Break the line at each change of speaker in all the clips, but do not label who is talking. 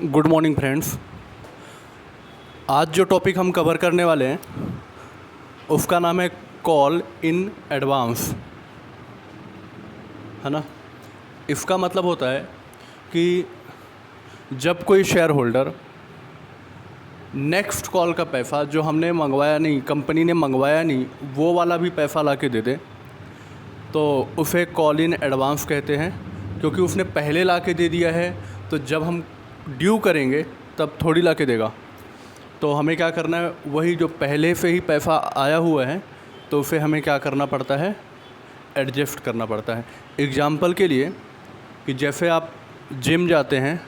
Good morning friends. आज जो topic हम कवर करने वाले हैं उसका नाम है कॉल इन एडवांस, है ना। इसका मतलब होता है कि जब कोई शेयर होल्डर नेक्स्ट कॉल का पैसा जो हमने मंगवाया नहीं, कंपनी ने मंगवाया नहीं, वो वाला भी पैसा ला के दे दे तो उसे कॉल इन एडवांस कहते हैं। क्योंकि उसने पहले ला के दे दिया है तो जब हम ड्यू करेंगे तब थोड़ी ला के देगा। तो हमें क्या करना है, वही जो पहले से ही पैसा आया हुआ है तो उसे हमें क्या करना पड़ता है, एडजस्ट करना पड़ता है। एग्ज़ाम्पल के लिए कि जैसे आप जिम जाते हैं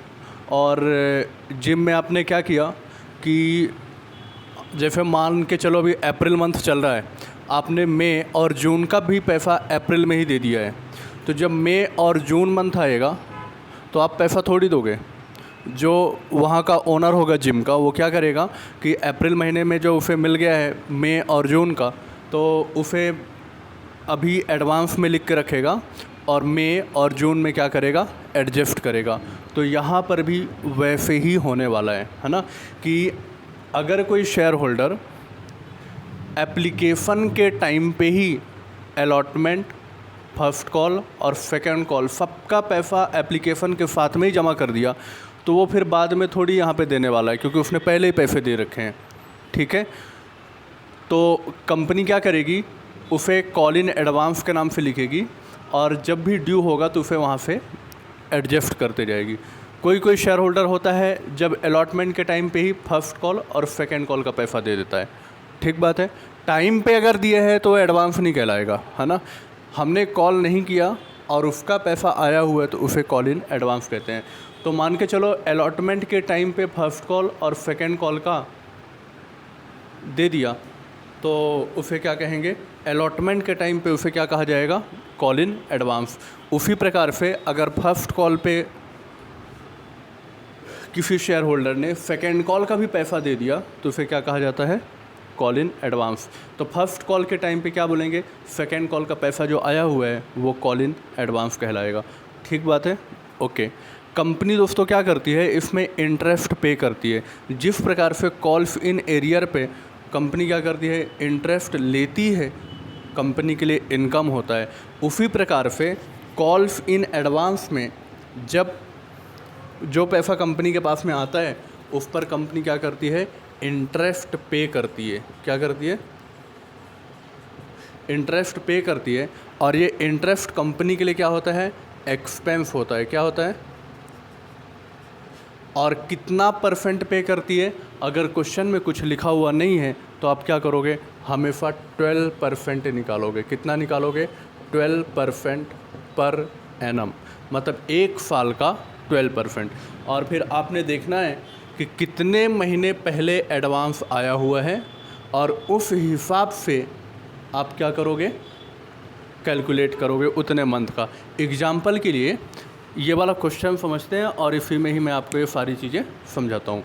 और जिम में आपने क्या किया कि जैसे मान के चलो अभी अप्रैल मंथ चल रहा है, आपने मई और जून का भी पैसा अप्रैल में ही दे दिया है। तो जब मई और जून मंथ आएगा तो आप पैसा थोड़ी दोगे। जो वहाँ का ओनर होगा जिम का, वो क्या करेगा कि अप्रैल महीने में जो उसे मिल गया है मई और जून का, तो उसे अभी एडवांस में लिख के रखेगा और मई और जून में क्या करेगा, एडजस्ट करेगा। तो यहाँ पर भी वैसे ही होने वाला है ना, कि अगर कोई शेयर होल्डर एप्लीकेशन के टाइम पे ही अलॉटमेंट, फर्स्ट कॉल और सेकंड कॉल सबका पैसा एप्लीकेशन के साथ में ही जमा कर दिया तो वो फिर बाद में थोड़ी यहाँ पे देने वाला है, क्योंकि उसने पहले ही पैसे दे रखे हैं। ठीक है, तो कंपनी क्या करेगी, उसे कॉल इन एडवांस के नाम से लिखेगी और जब भी ड्यू होगा तो उसे वहाँ से एडजस्ट करते जाएगी। कोई शेयर होल्डर होता है जब अलॉटमेंट के टाइम पे ही फर्स्ट कॉल और सेकंड कॉल का पैसा दे देता है। ठीक बात है, टाइम पे अगर दिए है तो एडवांस नहीं कहलाएगा, है ना। हमने कॉल नहीं किया और उसका पैसा आया हुआ है तो उसे कॉल इन एडवांस कहते हैं। तो मान के चलो अलॉटमेंट के टाइम पे फर्स्ट कॉल और सेकंड कॉल का दे दिया तो उसे क्या कहेंगे, अलॉटमेंट के टाइम पे उसे क्या कहा जाएगा, कॉल इन एडवांस। उसी प्रकार से अगर फर्स्ट कॉल पे किसी शेयर होल्डर ने सेकंड कॉल का भी पैसा दे दिया तो उसे क्या कहा जाता है, कॉल इन एडवांस। तो फर्स्ट कॉल के टाइम पे क्या बोलेंगे, सेकंड कॉल का पैसा जो आया हुआ है वो कॉल इन एडवांस कहलाएगा। ठीक बात है, ओके। कंपनी दोस्तों क्या करती है, इसमें इंटरेस्ट पे करती है। जिस प्रकार से कॉल्स इन एरियर पे कंपनी क्या करती है, इंटरेस्ट लेती है, कंपनी के लिए इनकम होता है, उसी प्रकार से कॉल्स इन एडवांस में जब जो पैसा कंपनी के पास में आता है उस पर कंपनी क्या करती है, इंटरेस्ट पे करती है। क्या करती है, इंटरेस्ट पे करती है। और ये इंटरेस्ट कंपनी के लिए क्या होता है, एक्सपेंस होता है। क्या होता है, और कितना परसेंट पे करती है, अगर क्वेश्चन में कुछ लिखा हुआ नहीं है तो आप क्या करोगे, हमेशा 12% निकालोगे। कितना निकालोगे, 12% पर एनम, मतलब एक साल का 12%। और फिर आपने देखना है कि कितने महीने पहले एडवांस आया हुआ है और उस हिसाब से आप क्या करोगे, कैलकुलेट करोगे उतने मंथ का। एग्जाम्पल के लिए ये वाला क्वेश्चन समझते हैं और इसी में ही मैं आपको ये सारी चीज़ें समझाता हूँ।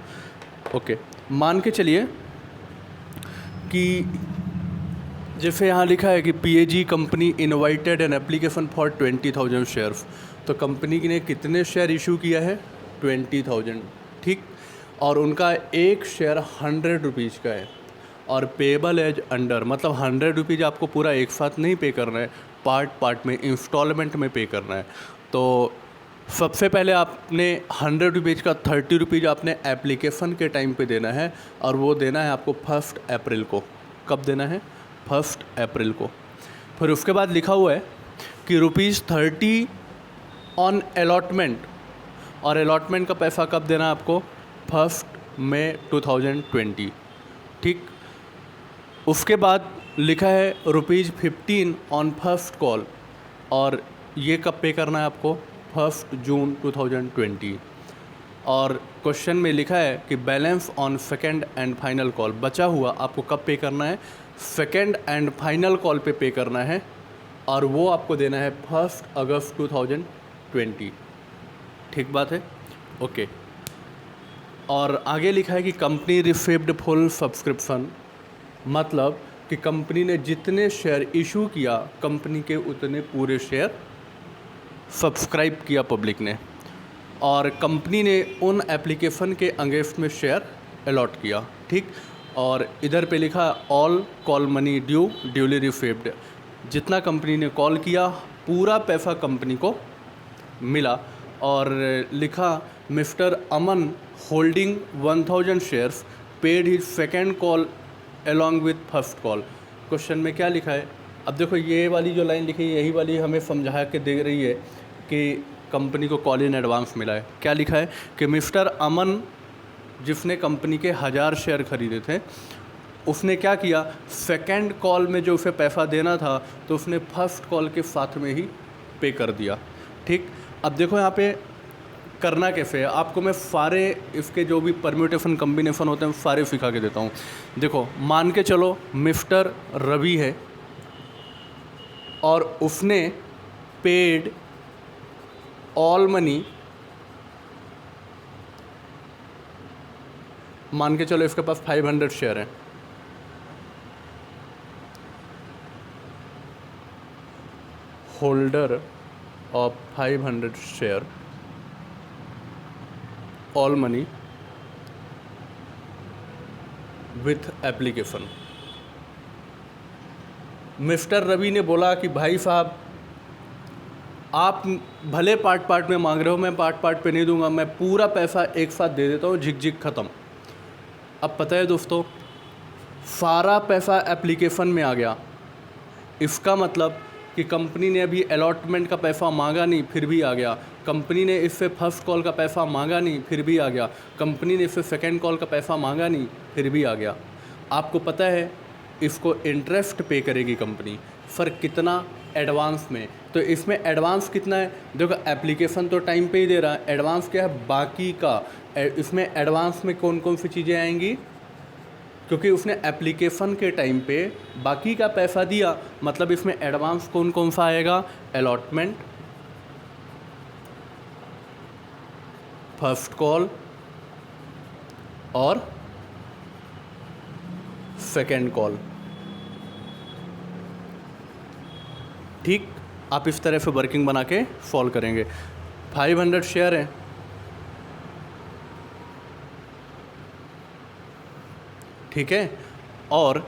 ओके, मान के चलिए कि जैसे यहाँ लिखा है कि PAG company invited an application for 20,000 shares. तो कंपनी ने कितने शेयर इशू किया है, 20,000। ठीक, और उनका एक शेयर 100 रुपीज़ का है और पेबल एज अंडर, मतलब 100 रुपीज़ आपको पूरा एक साथ नहीं पे करना है, पार्ट पार्ट में इंस्टॉलमेंट में पे करना है। तो सबसे पहले आपने 100 रुपीज़ का 30 रुपीज़ आपने एप्लीकेशन के टाइम पे देना है और वो देना है आपको 1 अप्रैल को। कब देना है, 1 अप्रैल को। फिर उसके बाद लिखा हुआ है कि ₹30 ऑन अलॉटमेंट, और अलॉटमेंट का पैसा कब देना है आपको, 1 मई 2020। ठीक, उसके बाद लिखा है ₹15 ऑन फर्स्ट कॉल, और ये कब पे करना है आपको, 1 जून 2020। और क्वेश्चन में लिखा है कि balance on second and final call, बचा हुआ आपको कब पे करना है, सेकंड एंड फाइनल कॉल पे करना है, और वो आपको देना है 1 अगस्त 2020। ठीक बात है, ओके। और आगे लिखा है कि कंपनी रिसीव्ड फुल सब्सक्रिप्शन, मतलब कि कंपनी ने जितने शेयर इशू किया कंपनी के उतने पूरे शेयर सब्सक्राइब किया पब्लिक ने। और कंपनी ने उन एप्लीकेशन के अगेंस्ट में शेयर अलॉट किया, ठीक। और इधर पे लिखा all call money duly received, जितना कंपनी ने कॉल किया पूरा पैसा कंपनी को मिला। और लिखा mister Aman holding 1000 shares paid his second call along with first call. Question में क्या लिखा है, अब देखो ये वाली जो लाइन लिखी है यही वाली हमें समझा के दे रही है कि कंपनी को कॉल इन एडवांस मिला है। क्या लिखा है कि मिस्टर अमन जिसने कंपनी के 1000 शेयर खरीदे थे, उसने क्या किया, सेकेंड कॉल में जो उसे पैसा देना था तो उसने फर्स्ट कॉल के साथ में ही पे कर दिया, ठीक। अब देखो यहाँ पे करना कैसे है, आपको मैं सारे इसके जो भी परम्यूटेशन कम्बिनेशन होते हैं सारे सिखा के देता हूँ। देखो मान के चलो मिस्टर रवि है और उसने पेड ऑल मनी, मान के चलो इसके पास 500 शेयर हैं, holder of 500 share all money with application. Mister Ravi ने बोला कि भाई साहब आप भले पार्ट में मांग रहे हो, मैं पार्ट पे नहीं दूंगा, मैं पूरा पैसा एक साथ दे देता हूँ, झिक ख़त्म। अब पता है दोस्तों, सारा पैसा एप्लीकेशन में आ गया। इसका मतलब कि कंपनी ने अभी अलॉटमेंट का पैसा मांगा नहीं फिर भी आ गया, कंपनी ने इससे फर्स्ट कॉल का पैसा मांगा नहीं फिर भी आ गया, कंपनी ने इससे सेकेंड कॉल का पैसा मांगा नहीं फिर भी आ गया। आपको पता है इसको इंटरेस्ट पे करेगी कंपनी, फ़र्क कितना, एडवांस में। तो इसमें एडवांस कितना है, देखो एप्लीकेशन तो टाइम पे ही दे रहा है, एडवांस क्या है, बाकी का। इसमें एडवांस में कौन कौन सी चीज़ें आएंगी, क्योंकि उसने एप्लीकेशन के टाइम पे बाकी का पैसा दिया, मतलब इसमें एडवांस कौन कौन सा आएगा, अलॉटमेंट, फर्स्ट कॉल और सेकेंड कॉल, ठीक। आप इस तरह से वर्किंग बना के सॉल्व करेंगे। 500 शेयर हैं, ठीक है, और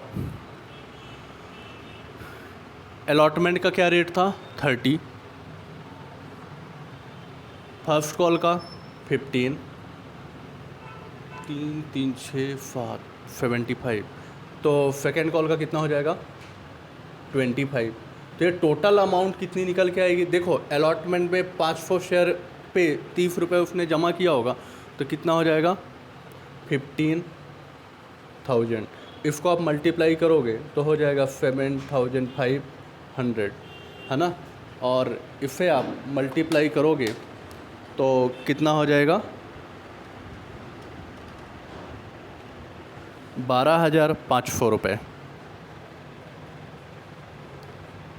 अलॉटमेंट का क्या रेट था, 30, फर्स्ट कॉल का 15, 3 3 6 7 75, तो सेकेंड कॉल का कितना हो जाएगा, 25। तो ये टोटल अमाउंट कितनी निकल के आएगी, देखो अलॉटमेंट में 500 शेयर पे 30 रुपये उसने जमा किया होगा, तो कितना हो जाएगा, 15,000। इसको आप मल्टीप्लाई करोगे तो हो जाएगा 7,500, है ना। और इसे आप मल्टीप्लाई करोगे तो कितना हो जाएगा, 12,500 रुपये।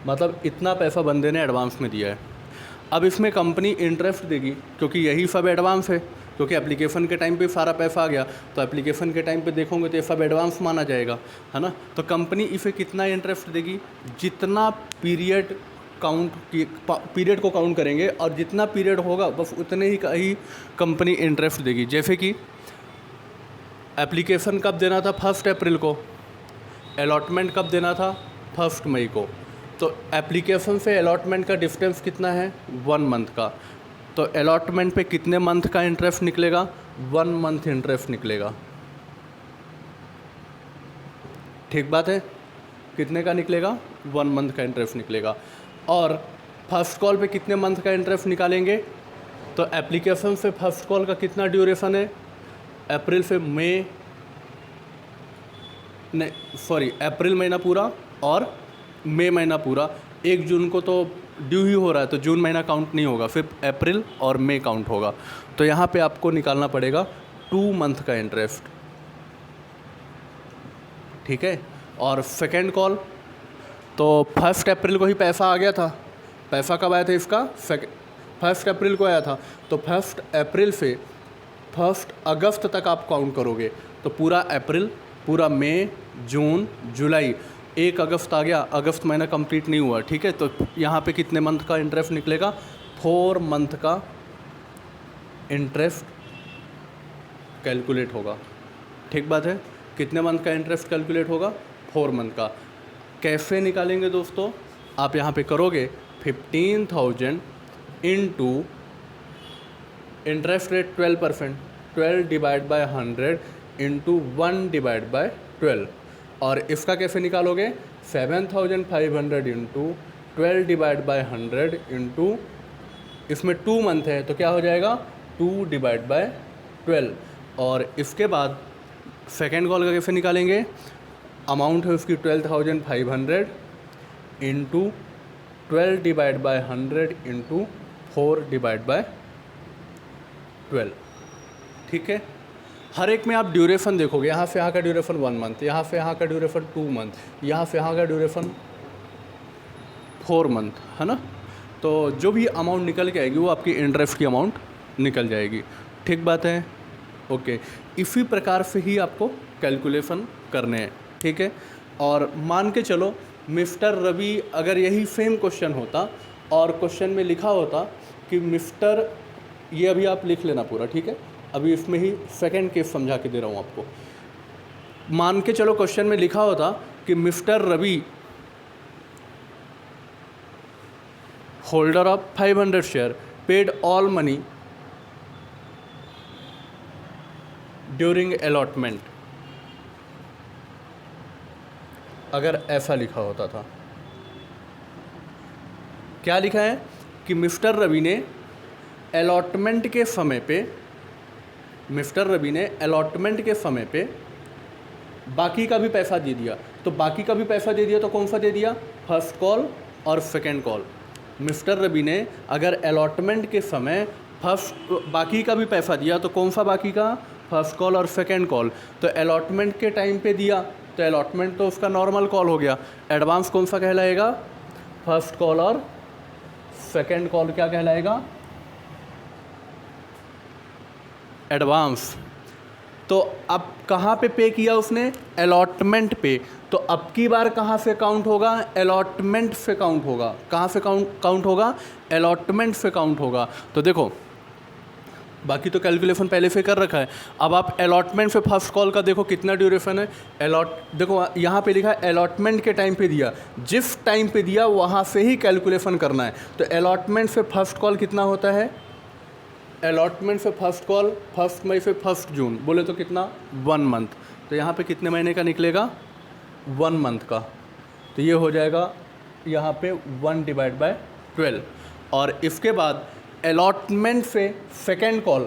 मतलब इतना पैसा बंदे ने एडवांस में दिया है। अब इसमें कंपनी इंटरेस्ट देगी, क्योंकि यही सब एडवांस है, क्योंकि एप्लीकेशन के टाइम पे सारा पैसा आ गया, तो एप्लीकेशन के टाइम पे देखोगे तो ये सब एडवांस माना जाएगा, है ना। तो कंपनी इसे कितना इंटरेस्ट देगी, जितना पीरियड पीरियड को काउंट करेंगे और जितना पीरियड होगा बस उतने ही का ही कंपनी इंटरेस्ट देगी। जैसे कि एप्लीकेशन कब देना था, 1 अप्रैल को, अलॉटमेंट कब देना था, 1 मई को। तो एप्लीकेशन से अलॉटमेंट का डिस्टेंस कितना है, 1 मंथ का। तो अलॉटमेंट पे कितने मंथ का इंटरेस्ट निकलेगा, 1 मंथ इंटरेस्ट निकलेगा, ठीक बात है। कितने का निकलेगा, 1 मंथ का इंटरेस्ट निकलेगा। और फर्स्ट कॉल पे कितने मंथ का इंटरेस्ट निकालेंगे, तो एप्लीकेशन से फर्स्ट कॉल का कितना ड्यूरेशन है, अप्रैल से मई, अप्रैल महीना पूरा और मई महीना पूरा। 1 जून को तो ड्यू ही हो रहा है, तो जून महीना काउंट नहीं होगा, फिर अप्रैल और मई काउंट होगा। तो यहाँ पे आपको निकालना पड़ेगा 2 मंथ का इंटरेस्ट, ठीक है। और सेकेंड कॉल, तो 1 अप्रैल को ही पैसा आ गया था। पैसा कब आया था इसका, 1 अप्रैल को आया था। तो 1 अप्रैल से 1 अगस्त तक आप काउंट करोगे, तो पूरा अप्रैल, पूरा मई, जून, जुलाई, 1 अगस्त आ गया, अगस्त महीना कंप्लीट नहीं हुआ, ठीक है। तो यहाँ पे कितने मंथ का इंटरेस्ट निकलेगा, 4 मंथ का इंटरेस्ट कैलकुलेट होगा। ठीक बात है। कितने मंथ का इंटरेस्ट कैलकुलेट होगा? 4 मंथ का। कैसे निकालेंगे दोस्तों? आप यहाँ पे करोगे 15,000 into interest rate 12%, 12 divide by 100 into 1 divide by 12। और इसका कैसे निकालोगे? 7,500 इंटू 12 डिवाइड बाय 100 इंटू, इसमें 2 मंथ है तो क्या हो जाएगा? 2 डिवाइड बाय 12। और इसके बाद सेकेंड कॉल का कैसे निकालेंगे? अमाउंट है उसकी 12,500 into 12 divide by 100 into 4 divide by 12। ठीक है। हर एक में आप ड्यूरेशन देखोगे, यहाँ से यहाँ का ड्यूरेशन 1 मंथ, यहाँ से यहाँ का ड्यूरेशन 2 मंथ, यहाँ से यहाँ का ड्यूरेशन 4 मंथ, है ना। तो जो भी अमाउंट निकल के आएगी वो आपकी इंटरेस्ट की अमाउंट निकल जाएगी। ठीक बात है। ओके, इसी प्रकार से ही आपको कैलकुलेशन करने हैं। ठीक है। और मान के चलो मिस्टर रवि, अगर यही सेम क्वेश्चन होता और क्वेश्चन में लिखा होता कि मिस्टर, ये अभी आप लिख लेना पूरा, ठीक है। अभी इसमें ही सेकंड केस समझा के दे रहा हूँ आपको। मान के चलो क्वेश्चन में लिखा होता कि mister Ravi holder of 500 share paid all money during allotment, अगर ऐसा लिखा होता था। क्या लिखा है कि मिस्टर रवि ने अलॉटमेंट के समय पे, मिस्टर रवि ने अलॉटमेंट के समय पे बाकी का भी पैसा दे दिया। तो बाकी का भी पैसा दे दिया तो कौन सा दे दिया? फर्स्ट कॉल और सेकंड कॉल। मिस्टर रवि ने अगर अलॉटमेंट के समय बाकी का भी पैसा दिया तो कौन सा बाकी का? फर्स्ट कॉल और सेकंड कॉल। तो अलॉटमेंट के टाइम पे दिया तो अलॉटमेंट तो उसका नॉर्मल कॉल हो गया। एडवांस कौन सा कहलाएगा? फर्स्ट कॉल और सेकंड कॉल क्या कहलाएगा? एडवांस। तो अब कहाँ पे किया उसने? अलॉटमेंट पे। तो अब की बार कहाँ से काउंट होगा? अलॉटमेंट से काउंट होगा। कहाँ से काउंट होगा? अलॉटमेंट से काउंट होगा। तो देखो, बाकी तो कैलकुलेशन पहले से कर रखा है। अब आप अलॉटमेंट से फर्स्ट कॉल का देखो कितना ड्यूरेशन है। देखो यहाँ पे लिखा है अलॉटमेंट के टाइम पे दिया, जिस टाइम पे दिया वहाँ से ही कैलकुलेशन करना है। तो अलॉटमेंट से फर्स्ट कॉल कितना होता है? अलॉटमेंट से फर्स्ट कॉल 1 मई से 1 जून बोले तो कितना? 1 मंथ। तो यहाँ पे कितने महीने का निकलेगा? 1 मंथ का। तो ये हो जाएगा यहाँ पे 1 डिवाइड बाय 12। और इसके बाद अलॉटमेंट से सेकेंड कॉल,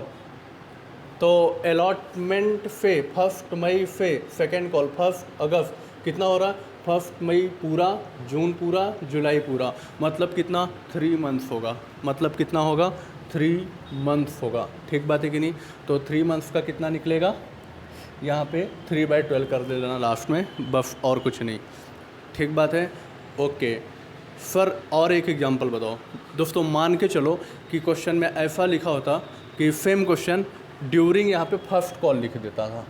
तो अलॉटमेंट से 1 मई से सेकेंड कॉल 1 अगस्त, कितना हो रहा? 1 मई पूरा, जून पूरा, जुलाई पूरा, मतलब कितना? 3 मंथ्स होगा। मतलब कितना होगा? 3 मंथ्स होगा। ठीक बात है कि नहीं? तो 3 मंथ्स का कितना निकलेगा? यहाँ पे 3/12 कर दे देना लास्ट में, बस और कुछ नहीं। ठीक बात है। ओके सर, और एक एग्जांपल बताओ। दोस्तों मान के चलो कि क्वेश्चन में ऐसा लिखा होता कि सेम क्वेश्चन ड्यूरिंग यहाँ पे फर्स्ट कॉल लिख देता था।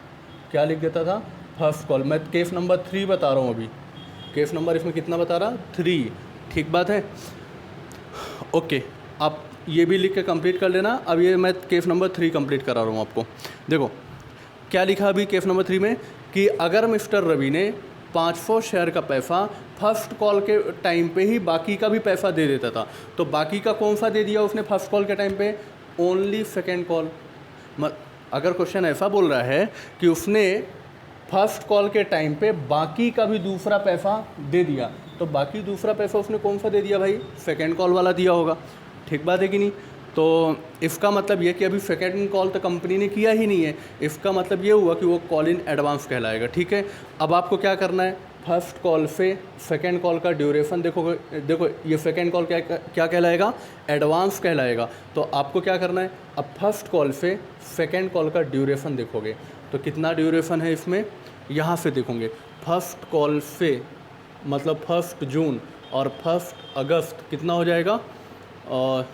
क्या लिख देता था? First call. मैं केस नंबर 3 बता रहा हूँ अभी। केस नंबर इसमें कितना बता रहा? 3। ठीक बात है। ओके, आप ये भी लिख के कंप्लीट कर लेना। अब ये मैं केस नंबर 3 कंप्लीट करा रहा हूँ आपको। देखो क्या लिखा अभी केस नंबर 3 में कि अगर मिस्टर रवि ने 500 शेयर का पैसा फर्स्ट कॉल के टाइम पे ही बाकी का भी पैसा दे देता था, तो बाकी का कौन सा दे दिया उसने फर्स्ट कॉल के टाइम पे? Only second call. अगर क्वेश्चन ऐसा बोल रहा है कि उसने फर्स्ट कॉल के टाइम पे बाकी का भी दूसरा पैसा दे दिया, तो बाकी दूसरा पैसा उसने कौन सा दे दिया भाई? सेकेंड कॉल वाला दिया होगा। ठीक बात है कि नहीं? तो इसका मतलब ये कि अभी सेकेंड कॉल तो कंपनी ने किया ही नहीं है। इसका मतलब ये हुआ कि वो कॉल इन एडवांस कहलाएगा। ठीक है। अब आपको क्या करना है? फर्स्ट कॉल से सेकेंड कॉल का ड्यूरेशन देखो ये सेकेंड कॉल क्या कहलाएगा? एडवांस कहलाएगा। तो आपको क्या करना है? अब फर्स्ट कॉल से सेकेंड कॉल का ड्यूरेशन देखोगे तो कितना ड्यूरेशन है इसमें? यहाँ से देखोगे फर्स्ट कॉल से मतलब 1 जून और 1 अगस्त कितना हो जाएगा?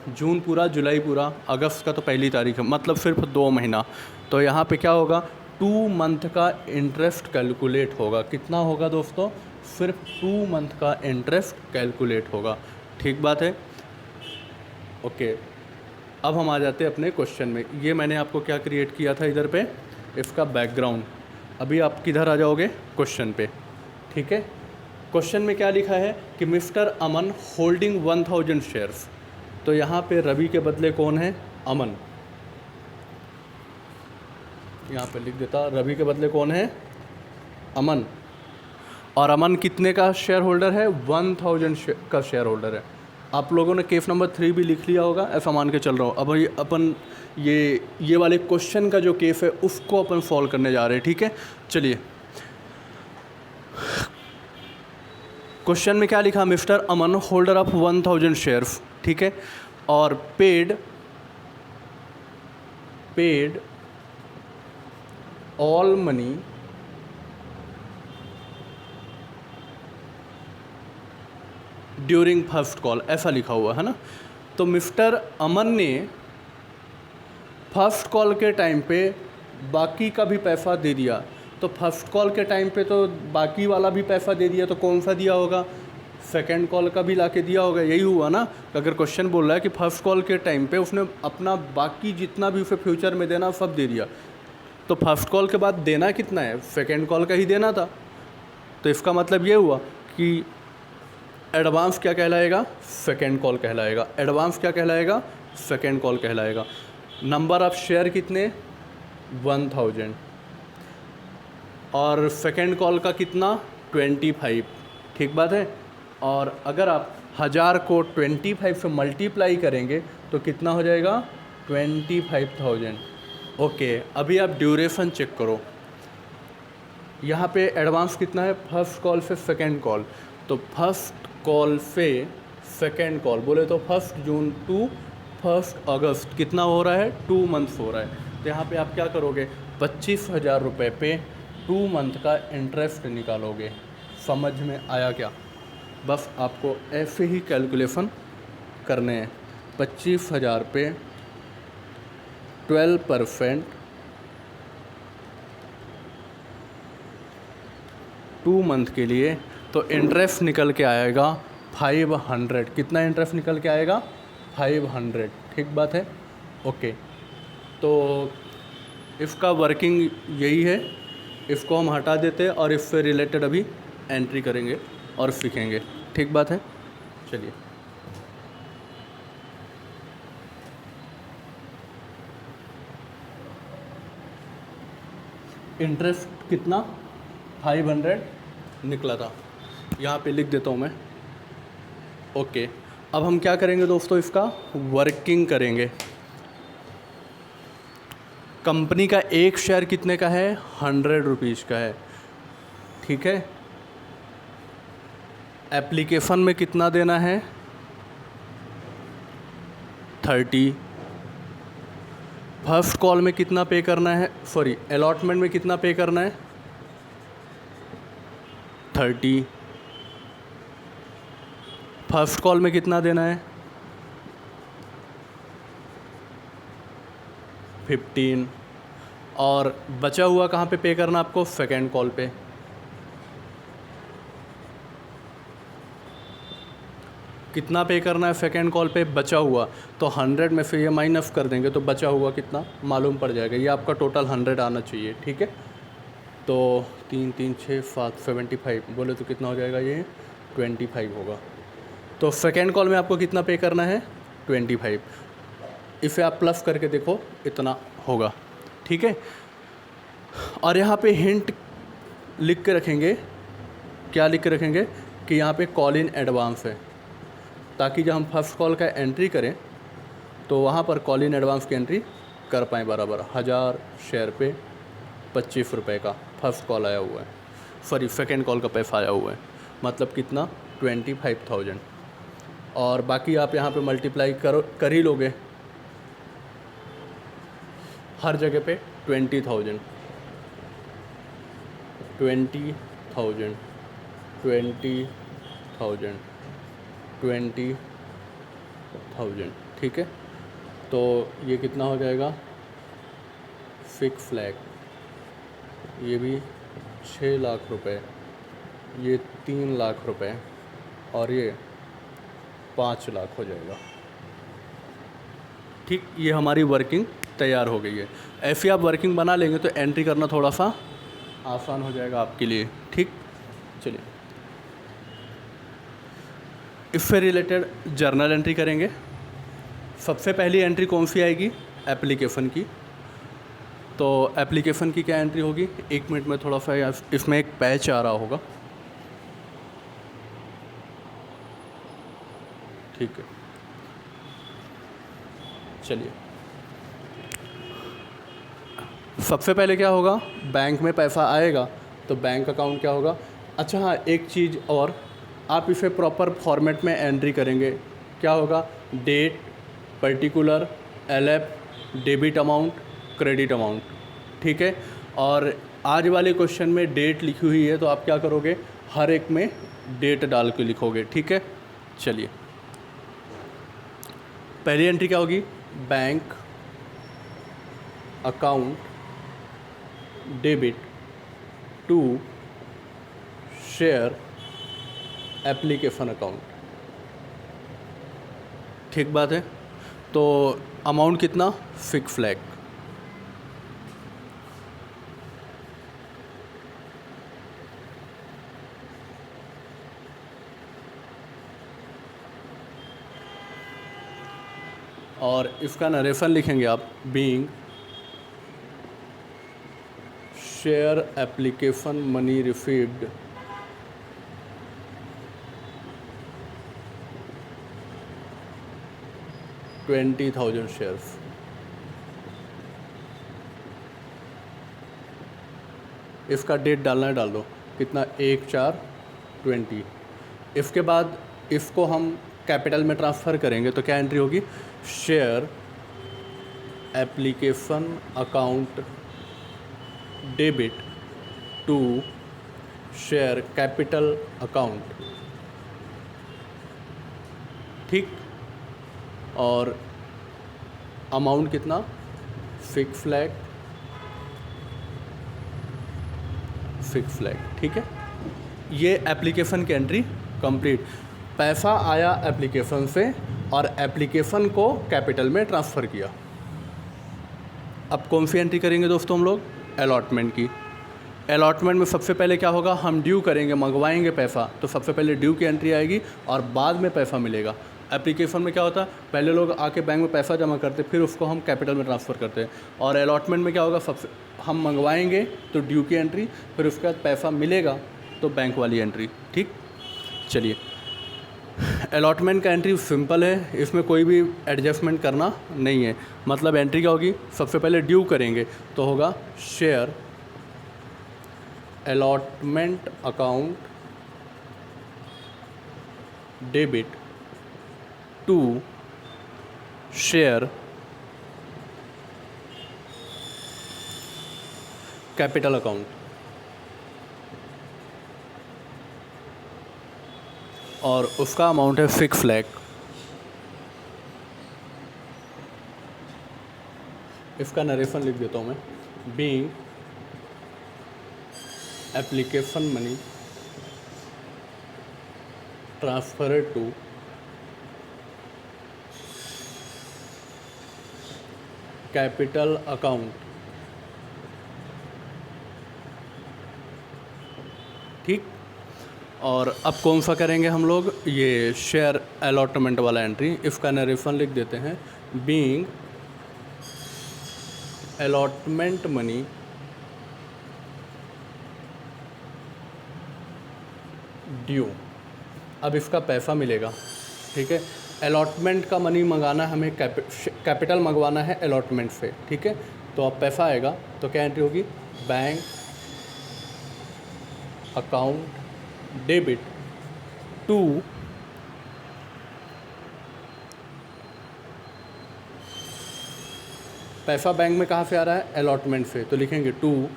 जून पूरा, जुलाई पूरा, अगस्त का तो पहली तारीख है, मतलब सिर्फ 2 महीना। तो यहाँ पे क्या होगा? 2 मंथ का इंटरेस्ट कैलकुलेट होगा। कितना होगा दोस्तों? सिर्फ 2 मंथ का इंटरेस्ट कैलकुलेट होगा। ठीक बात है। ओके, अब हम आ जाते हैं अपने क्वेश्चन में। ये मैंने आपको क्या क्रिएट किया था इधर पे, इसका बैकग्राउंड। अभी आप किधर आ जाओगे, क्वेश्चन पे, ठीक है। क्वेश्चन में क्या लिखा है कि मिस्टर अमन होल्डिंग 1000 शेयर्स। तो यहाँ पे रवि के बदले कौन है, अमन। यहाँ पे लिख देता, रवि के बदले कौन है, अमन। और अमन कितने का शेयर होल्डर है, 1000 का शेयर होल्डर है। आप लोगों ने केस नंबर 3 भी लिख लिया होगा, ऐसा मान के चल रहा हूँ। अब ये अपन ये वाले क्वेश्चन का जो केस है उसको अपन सॉल्व करने जा रहे हैं, ठीक है। चलिए, क्वेश्चन में क्या लिखा, mister Aman holder of 1000 shares, ठीक है। और paid all money during first call, ऐसा लिखा हुआ है ना। तो मिस्टर अमन ने फर्स्ट कॉल के टाइम पे बाकी का भी पैसा दे दिया। तो फर्स्ट कॉल के टाइम पे तो बाकी वाला भी पैसा दे दिया, तो कौन सा दिया होगा, सेकंड कॉल का भी लाके दिया होगा। यही हुआ ना। अगर क्वेश्चन बोल रहा है कि फर्स्ट कॉल के टाइम पे उसने अपना बाकी जितना भी उसे फ्यूचर में देना सब दे दिया, तो फर्स्ट कॉल के बाद देना कितना है, सेकंड कॉल का ही देना था। तो इसका मतलब ये हुआ कि एडवांस क्या कहलाएगा, सेकंड कॉल कहलाएगा। एडवांस क्या कहलाएगा, सेकंड कॉल कहलाएगा। नंबर ऑफ शेयर कितने, 1000। और सेकंड कॉल का कितना, 25, ठीक बात है। और अगर आप 1000 को 25 से मल्टीप्लाई करेंगे तो कितना हो जाएगा, 25,000। ओके, अभी आप ड्यूरेशन चेक करो। यहाँ पे एडवांस कितना है, फर्स्ट कॉल से सेकंड कॉल। तो फर्स्ट कॉल से सेकंड कॉल बोले तो 1 जून टू 1 अगस्त कितना हो रहा है, 2 मंथ्स हो रहा है। तो यहाँ पे आप क्या करोगे, 25,000 रुपये पे 2 मंथ का इंटरेस्ट निकालोगे। समझ में आया क्या। बस आपको ऐसे ही कैलकुलेशन करने हैं। 25,000 पे 12% 2 मंथ के लिए, तो इंटरेस्ट निकल के आएगा 500। कितना इंटरेस्ट निकल के आएगा, 500, ठीक बात है। ओके, तो इसका वर्किंग यही है। इसको हम हटा देते हैं और इससे रिलेटेड अभी एंट्री करेंगे और सीखेंगे, ठीक बात है। चलिए, इंटरेस्ट कितना, 500 निकला था। यहाँ पे लिख देता हूँ मैं। ओके, अब हम क्या करेंगे दोस्तों, इसका वर्किंग करेंगे। कंपनी का एक शेयर कितने का है, 100 रुपीज़ का है, ठीक है। एप्लीकेशन में कितना देना है, 30। फर्स्ट कॉल में कितना पे करना है, सॉरी अलॉटमेंट में कितना पे करना है, 30। फर्स्ट कॉल में कितना देना है, 15। और बचा हुआ कहाँ पे करना आपको, सेकेंड कॉल पे। कितना पे करना है सेकेंड कॉल पे, बचा हुआ। तो 100 में से ये माइनस कर देंगे तो बचा हुआ कितना मालूम पड़ जाएगा। ये आपका टोटल 100 आना चाहिए, ठीक है। तो 3 3 6 7 75 बोले तो कितना हो जाएगा, ये 25 होगा। तो सेकेंड कॉल में आपको कितना पे करना है, 25। इसे आप प्लस करके देखो, इतना होगा, ठीक है। और यहाँ पे हिंट लिख के रखेंगे, क्या लिख के रखेंगे कि यहाँ पे कॉल इन एडवांस है, ताकि जब हम फर्स्ट कॉल का एंट्री करें तो वहाँ पर कॉल इन एडवांस की एंट्री कर पाएँ बराबर। 1000 शेयर पे 25 रुपये का फर्स्ट कॉल आया हुआ है, सॉरी सेकेंड कॉल का पैसा आया हुआ है, मतलब कितना 25,000। और बाकी आप यहाँ पे मल्टीप्लाई कर ही लोगे, हर जगह पे 20,000 20,000 20,000 20,000, ठीक है। तो ये कितना हो जाएगा, 6 लाख, ये भी 6 लाख रुपए, ये 3 लाख रुपए, और ये 5 लाख हो जाएगा। ठीक, ये हमारी वर्किंग तैयार हो गई है। ऐसी आप वर्किंग बना लेंगे तो एंट्री करना थोड़ा सा आसान हो जाएगा आपके लिए। ठीक, चलिए इससे रिलेटेड जर्नल एंट्री करेंगे। सबसे पहली एंट्री कौन सी आएगी? एप्लीकेशन की। तो एप्लीकेशन की क्या एंट्री होगी? 1 मिनट में थोड़ा सा इसमें एक पैच आ रहा होगा। ठीक है, चलिए सबसे पहले क्या होगा? बैंक में पैसा आएगा तो बैंक अकाउंट क्या होगा? अच्छा हाँ, एक चीज़ और, आप इसे प्रॉपर फॉर्मेट में एंट्री करेंगे। क्या होगा? Date, particular, LF, debit amount, credit amount. ठीक है, और आज वाले क्वेश्चन में डेट लिखी हुई है तो आप क्या करोगे? हर एक में डेट डाल के लिखोगे। ठीक है, चलिए पहली एंट्री क्या होगी? Bank account debit to share application account. ठीक बात है। तो अमाउंट कितना? 6 लाख। और इसका नरेशन लिखेंगे आप, being share application money received $20,000 shares. इसका डेट डालना है, डाल दो। कितना? 1/4/20। इसके बाद इसको हम कैपिटल में ट्रांसफ़र करेंगे तो क्या एंट्री होगी? Share application account debit to share capital account. ठीक, और अमाउंट कितना? 6 लाख। 6 लाख। ठीक है, ये एप्लीकेशन की एंट्री कंप्लीट। पैसा आया एप्लीकेशन से और एप्लीकेशन को कैपिटल में ट्रांसफ़र किया। अब कौन सी एंट्री करेंगे दोस्तों हम लोग? अलॉटमेंट की। अलॉटमेंट में सबसे पहले क्या होगा? हम ड्यू करेंगे, मंगवाएंगे पैसा, तो सबसे पहले ड्यू की एंट्री आएगी और बाद में पैसा मिलेगा। एप्लीकेशन में क्या होता है? पहले लोग आके बैंक में पैसा जमा करते, फिर उसको हम कैपिटल में ट्रांसफ़र करते हैं। और अलॉटमेंट में क्या होगा? सबसे हम मंगवाएंगे तो ड्यू की एंट्री, फिर उसके बाद पैसा मिलेगा तो बैंक वाली एंट्री। ठीक, चलिए अलॉटमेंट का एंट्री सिंपल है, इसमें कोई भी एडजस्टमेंट करना नहीं है। मतलब एंट्री क्या होगी? सबसे पहले ड्यू करेंगे तो होगा share allotment account debit to share capital account. और उसका अमाउंट है 6 लाख। इसका नरेशन लिख देता हूँ मैं, being application money transferred to capital account. ठीक, और अब कौन सा करेंगे हम लोग? ये शेयर अलॉटमेंट वाला एंट्री। इसका नरेशन लिख देते हैं, बीइंग अलॉटमेंट मनी ड्यू। अब इसका पैसा मिलेगा। ठीक है, अलॉटमेंट का मनी मंगाना है हमें, कैपिटल मंगवाना है अलॉटमेंट से। ठीक है, तो अब पैसा आएगा तो क्या एंट्री होगी? बैंक अकाउंट डेबिट टू पैसा बैंक में कहाँ से आ रहा है? अलॉटमेंट से, तो लिखेंगे टू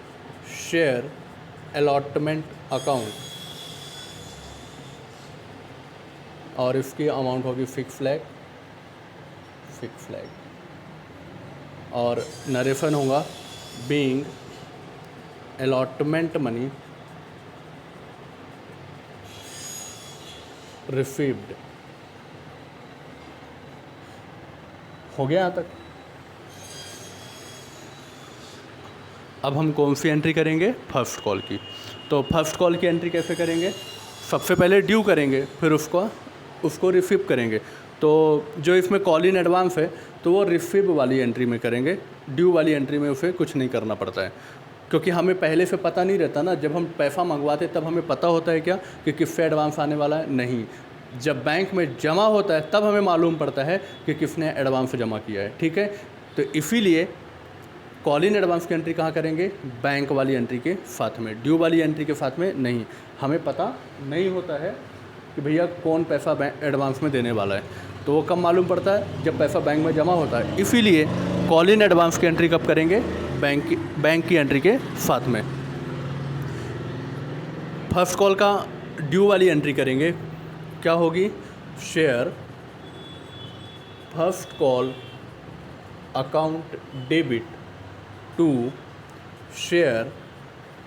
शेयर अलॉटमेंट अकाउंट, और इसकी अमाउंट होगी 6 लाख। 6 लाख, और नरेशन होगा बीइंग अलॉटमेंट मनी रिसीव्ड। हो गया यहाँ तक? अब हम कौन सी एंट्री करेंगे? फर्स्ट कॉल की। तो फर्स्ट कॉल की एंट्री कैसे करेंगे? सबसे पहले ड्यू करेंगे, फिर उसको रिसीव करेंगे। तो जो इसमें कॉल इन एडवांस है तो वो रिसीव वाली एंट्री में करेंगे, ड्यू वाली एंट्री में उसे कुछ नहीं करना पड़ता है, क्योंकि हमें पहले से पता नहीं रहता ना। जब हम पैसा मंगवाते तब हमें पता होता है क्या कि किससे एडवांस आने वाला है? नहीं, जब बैंक में जमा होता है तब हमें मालूम पड़ता है कि किसने एडवांस जमा किया है। ठीक है, तो इसीलिए कॉल इन एडवांस की एंट्री कहाँ करेंगे? बैंक वाली एंट्री के साथ में, ड्यू वाली एंट्री के साथ में नहीं। हमें पता नहीं होता है कि भैया कौन पैसा एडवांस में देने वाला है, तो वो कब मालूम पड़ता है? जब पैसा बैंक में जमा होता है। इसीलिए कॉल इन एडवांस की एंट्री कब करेंगे? बैंक की एंट्री के साथ में। फर्स्ट कॉल का ड्यू वाली एंट्री करेंगे, क्या होगी? Share first call account debit to share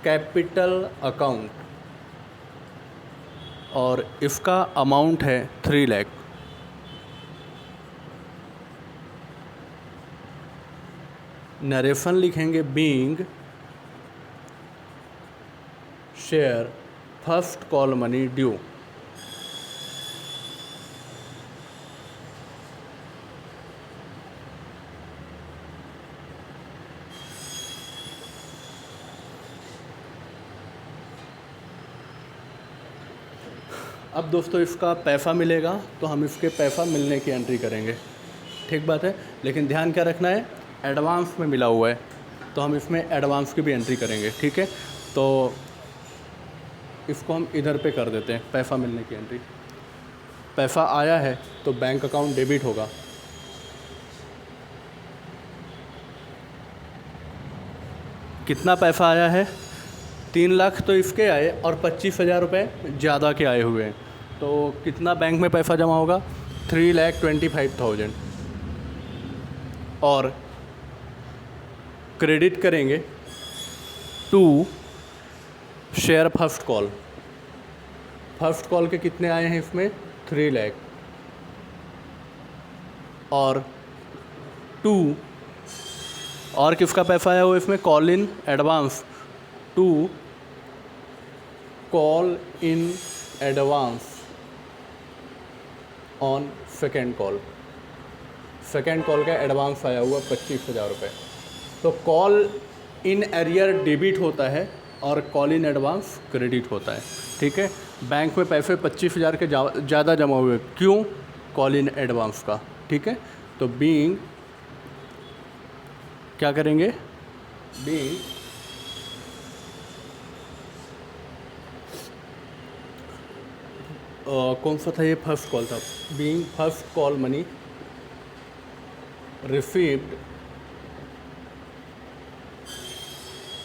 capital account, और इसका अमाउंट है 3 लाख। नरेशन लिखेंगे being share first call money due. अब दोस्तों इसका पैसा मिलेगा तो हम इसके पैसा मिलने की एंट्री करेंगे, ठीक बात है। लेकिन ध्यान क्या रखना है? एडवांस में मिला हुआ है तो हम इसमें एडवांस की भी एंट्री करेंगे, ठीक है। तो इसको हम इधर पे कर देते हैं, पैसा मिलने की एंट्री। पैसा आया है तो बैंक अकाउंट डेबिट होगा। कितना पैसा आया है? 3 लाख तो इसके आए और 25,000 रुपये ज़्यादा के आए हुए हैं, तो कितना बैंक में पैसा जमा होगा? 3,25,000। और क्रेडिट करेंगे to share first call. First call के कितने आए हैं इसमें? 3 लाख। और टू और किसका पैसा आया हुआ इसमें? Call in advance to call in advance on second call. Second call का एडवांस आया हुआ 25,000 रुपये। तो कॉल इन एरियर डेबिट होता है और कॉल इन एडवांस क्रेडिट होता है, ठीक है। बैंक में पैसे 25,000 के ज़्यादा जमा हुए, क्यों? कॉल इन एडवांस का, ठीक है। तो बीइंग क्या करेंगे? बीइंग कौन सा था ये? फर्स्ट कॉल था। Being first call money received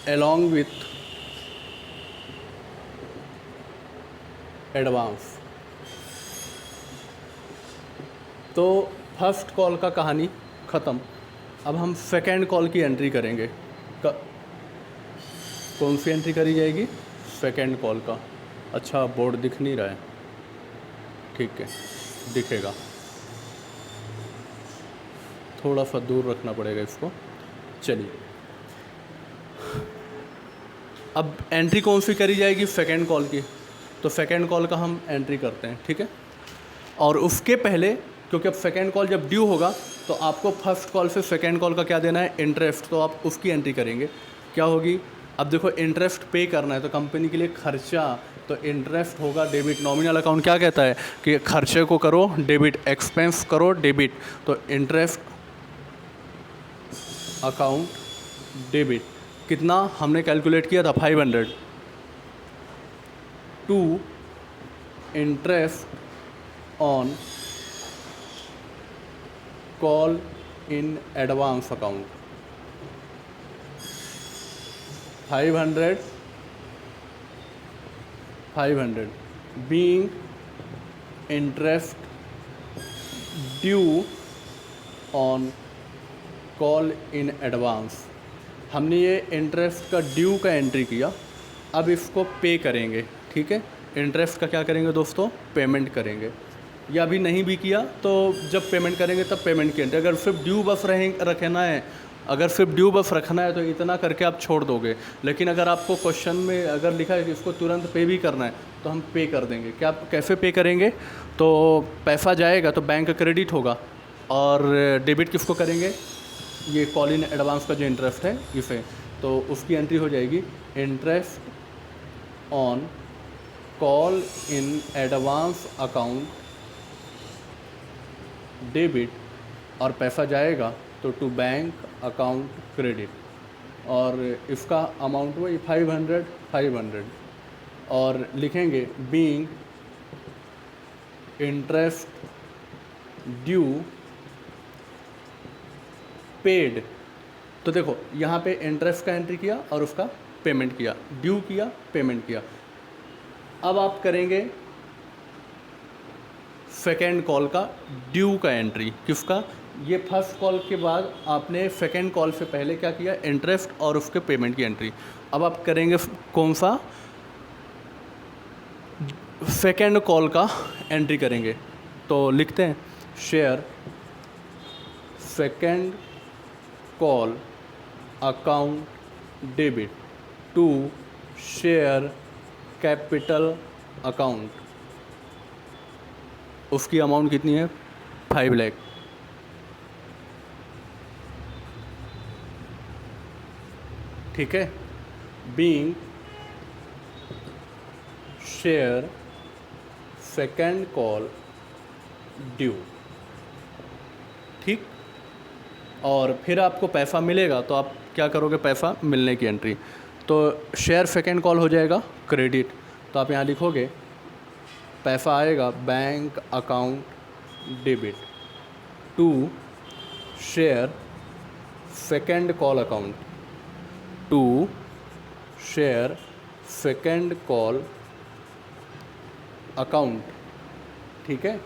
along with advance. तो फर्स्ट कॉल का कहानी ख़त्म। अब हम सेकेंड कॉल की एंट्री करेंगे। कौन सी एंट्री करी जाएगी? सेकेंड कॉल का। अच्छा, बोर्ड दिख नहीं रहा है, ठीक है, दिखेगा। थोड़ा सा दूर रखना पड़ेगा इसको। चलिए, अब एंट्री कौन सी करी जाएगी? सेकेंड कॉल की। तो सेकेंड कॉल का हम एंट्री करते हैं, ठीक है। और उसके पहले, क्योंकि अब सेकेंड कॉल जब ड्यू होगा तो आपको फर्स्ट कॉल से सेकेंड कॉल का क्या देना है? इंटरेस्ट। तो आप उसकी एंट्री करेंगे, क्या होगी? अब देखो, इंटरेस्ट पे करना है तो कंपनी के लिए खर्चा, तो इंटरेस्ट होगा डेबिट। नॉमिनल अकाउंट क्या कहता है कि खर्चे को करो डेबिट, एक्सपेंस करो डेबिट। तो इंटरेस्ट अकाउंट डेबिट कितना हमने कैलकुलेट किया था? 500 to interest on call in advance account 500 being interest due on call in advance. हमने ये इंटरेस्ट का ड्यू का एंट्री किया, अब इसको पे करेंगे, ठीक है। इंटरेस्ट का क्या करेंगे दोस्तों? पेमेंट करेंगे। या अभी नहीं भी किया तो जब पेमेंट करेंगे तब पेमेंट की एंट्री। अगर सिर्फ ड्यू बस रखना है अगर सिर्फ ड्यू बस रखना है तो इतना करके आप छोड़ दोगे, लेकिन अगर आपको क्वेश्चन में अगर लिखा है कि इसको तुरंत पे भी करना है तो हम पे कर देंगे। क्या कैसे पे करेंगे? तो पैसा जाएगा तो बैंक क्रेडिट होगा, और डेबिट किसको करेंगे? ये कॉल इन एडवांस का जो इंटरेस्ट है इसे, तो उसकी एंट्री हो जाएगी interest on call in advance account debit, और पैसा जाएगा तो टू बैंक अकाउंट क्रेडिट, और इसका अमाउंट वही 500 और लिखेंगे बीइंग इंटरेस्ट ड्यू पेड। तो देखो यहाँ पे इंटरेस्ट का एंट्री किया और उसका पेमेंट किया, ड्यू किया, पेमेंट किया। अब आप करेंगे सेकेंड कॉल का ड्यू का एंट्री। किसका? ये फर्स्ट कॉल के बाद आपने सेकेंड कॉल से पहले क्या किया? इंटरेस्ट और उसके पेमेंट की एंट्री। अब आप करेंगे कौन सा? सेकेंड कॉल का एंट्री करेंगे। तो लिखते हैं share second call account debit to share capital account. उसकी अमाउंट कितनी है? 5 लाख। ठीक है, being share second call due. ठीक, और फिर आपको पैसा मिलेगा तो आप क्या करोगे? पैसा मिलने की एंट्री। तो शेयर सेकेंड कॉल हो जाएगा क्रेडिट, तो आप यहाँ लिखोगे पैसा आएगा bank account debit to share second call account, to share second call account. ठीक है,